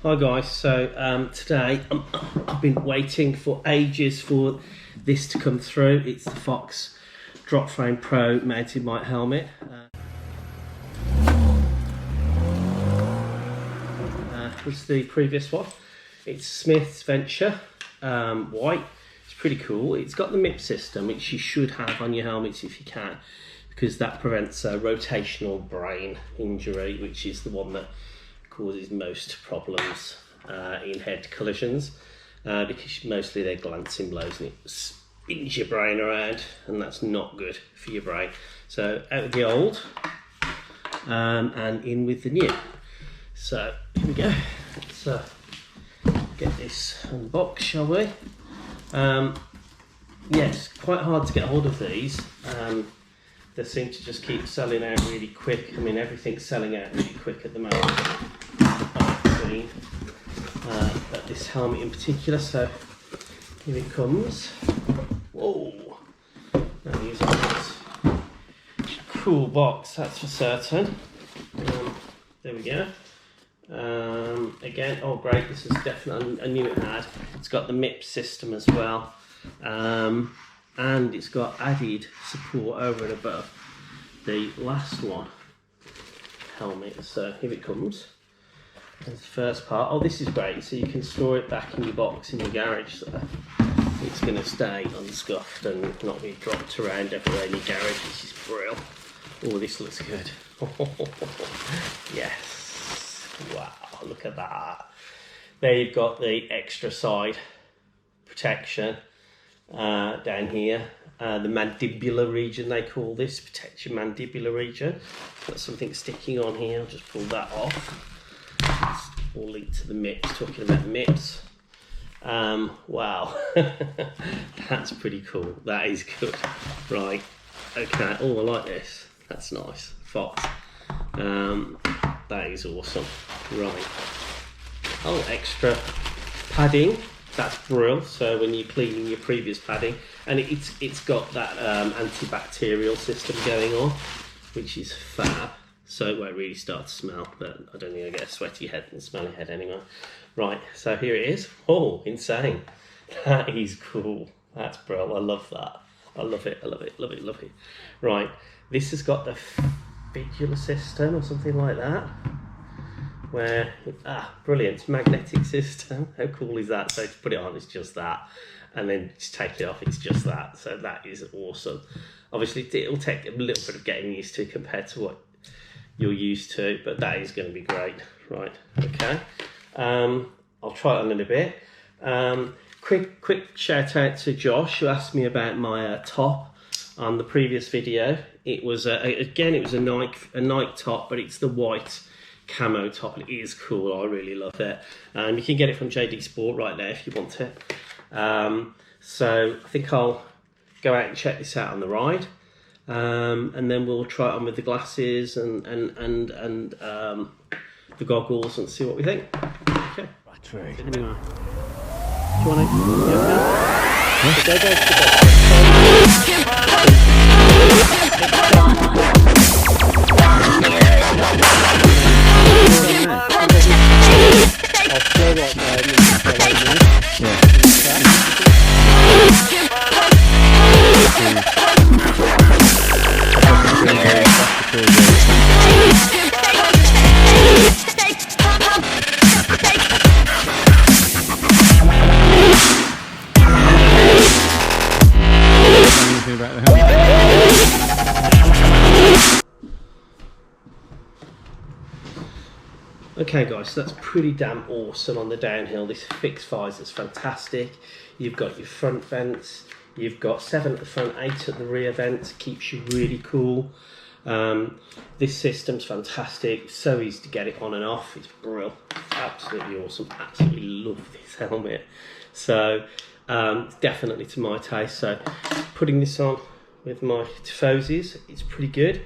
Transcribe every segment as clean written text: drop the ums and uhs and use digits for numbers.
Hi guys, so today I've been waiting for ages for this to come through. It's the Fox Dropframe Pro mounted mic helmet. Was the previous one. It's Smith's Venture white. It's pretty cool. It's got the MIP system, which you should have on your helmets if you can, because that prevents rotational brain injury, which is the one that causes most problems in head collisions, because mostly they're glancing blows and it spins your brain around, and that's not good for your brain. So out with the old and in with the new. So here we go. Let's get this unboxed, shall we? Yes, quite hard to get hold of these. They seem to just keep selling out really quick. I mean, everything's selling out really quick at the moment. I've seen but this helmet in particular. So here it comes. Whoa! That is a cool box, that's for certain. There we go. Again, oh great! This is definitely, I knew it had. It's got the MIP system as well. And it's got added support over and above the last one helmet. So here it comes. There's the first part. Oh, this is great. So you can store it back in your box in your garage. So it's going to stay unscuffed and not be dropped around everywhere in your garage, which is brilliant. Oh, this looks good. Yes. Wow, look at that. There you've got the extra side protection. Down here, the mandibular region they call this, protect your mandibular region. Got something sticking on here, I'll just pull that off. It's all linked to the MIPs, talking about the MIPs. Wow, that's pretty cool, that is good. Right, okay, oh I like this, that's nice, Fox. That is awesome, right. Oh, extra padding. That's brilliant. So when you're cleaning your previous padding, and it's got that antibacterial system going on, which is fab. So it won't really start to smell, but I don't think I get a sweaty head and smelly head anyway. Right, so here it is. Oh, insane! That is cool. That's brilliant. I love that. I love it. I love it. Love it. Love it. Right, this has got the fibular system or something like that. Where, brilliant, magnetic system, how cool is that? So to put it on, it's just that, and then to take it off, it's just that. So that is awesome. Obviously it'll take a little bit of getting used to compared to what you're used to, but that is going to be great. Right, okay, I'll try it on in a bit. Quick shout out to Josh, who asked me about my top on the previous video. It was again, it was a Nike top, but it's the white camo top. It is cool. I really love it. You can get it from JD Sport right there if you want it. So I think I'll go out and check this out on the ride, and then we'll try it on with the glasses and the goggles and see what we think. Okay. Right. Anyway, do you want to? Okay guys, so that's pretty damn awesome on the downhill. This fixed visor is fantastic. You've got your front vents, you've got 7 at the front, 8 at the rear vents, keeps you really cool. This system's fantastic, so easy to get it on and off. It's brilliant, absolutely awesome, absolutely love this helmet. So definitely to my taste. So putting this on with my Tifosis, it's pretty good.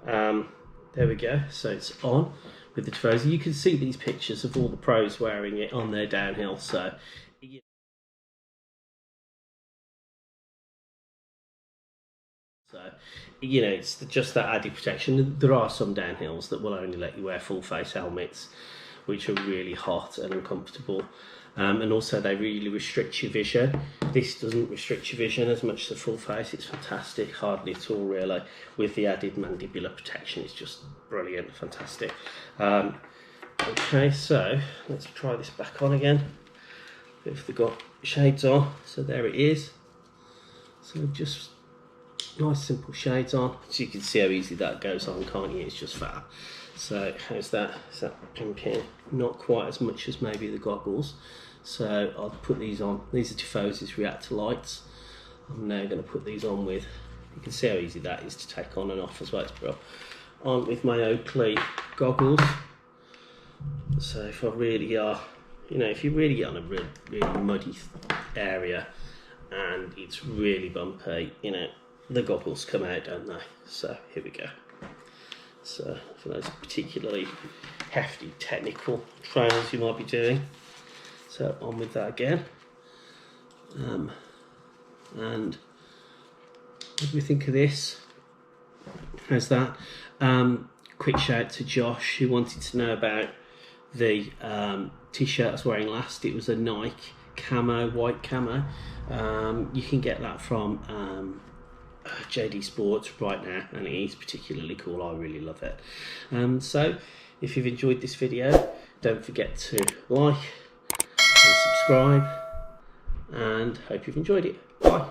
There we go, so it's on with the Tifosi. You can see these pictures of all the pros wearing it on their downhill, so you know, it's just that added protection. There are some downhills that will only let you wear full face helmets which are really hot and uncomfortable. And also they really restrict your vision. This doesn't restrict your vision as much as the full face. It's fantastic, hardly at all really. With the added mandibular protection, it's just brilliant, fantastic. Okay, so let's try this back on again. If they've got shades on, so there it is. So just nice simple shades on. So you can see how easy that goes on, can't you? It's just fab. So how's that? Is that pimping? Not quite as much as maybe the goggles. So I'll put these on. These are Tifosis reactor lights. I'm now going to put these on with, you can see how easy that is to take on and off as well. It's brilliant. On with my Oakley goggles. So if I really are, you know, if you really get on a really muddy area and it's really bumpy, you know, the goggles come out, don't they? So here we go. So for those particularly hefty technical trails you might be doing. So on with that again. And what do we think of this? How's that? Quick shout to Josh, who wanted to know about the t-shirt I was wearing last. It was a Nike camo, white camo. You can get that from JD Sports right now, and it is particularly cool. I really love it. So if you've enjoyed this video, don't forget to like and subscribe, and hope you've enjoyed it. Bye.